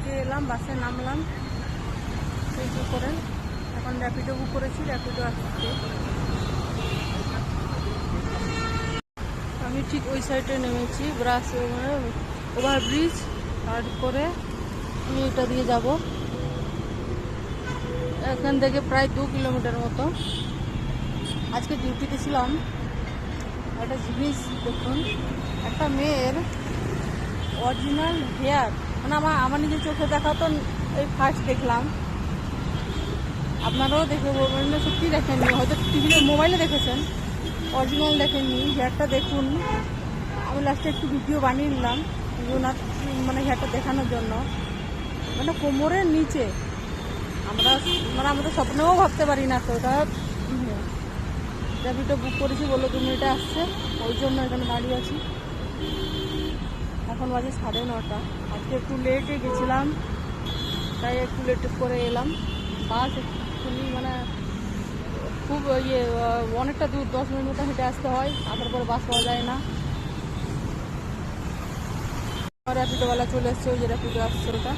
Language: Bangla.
হেঁটে এলাম, বাসে নামলাম সেই করে। এখন র্যাপিডো বুক করেছি, র্যাপিডো আসছে। আমি ঠিক ওই সাইডে নেমেছি, ব্রাস ওভারব্রিজ পার করে আমি এটা দিয়ে যাব। এখান থেকে প্রায় 2 কিলোমিটার মতো। আজকে ডিউটিতে ছিলাম। একটা জিনিস দেখুন, একটা মেয়ের অরিজিনাল হেয়ার, মানে আমার নিজের চোখে দেখা তো এই ফার্স্ট দেখলাম। আপনারাও দেখে বলবেন না সত্যি দেখেননি, হয়তো টিভিতে মোবাইলে দেখেছেন, অরিজিনাল দেখেননি। হেয়ারটা দেখুন। আমি লাস্টে একটু ভিডিও বানিয়ে নিলাম ওনার মানে হেয়ারটা দেখানোর জন্য। মানে কোমরের নিচে আমরা তো স্বপ্নেও ভাবতে পারি না। তো ওটা র্যাপিডো বুক করেছি, বললো 2 মিনিটে আসছে, ওই জন্য এখানে দাঁড়িয়ে আছি। এখন বাজে 9:30। আজকে একটু লেটে গেছিলাম, তাই একটু লেট করে এলাম। বাস একটুখানি মানে খুব অনেকটা দূর, 10 মিনিট মতো হেঁটে আসতে হয়, আসার পরে বাস পাওয়া যায় না। র্যাপিডোওয়ালা চলে এসছে, ওই যে র্যাপিডো আসছে ওটা।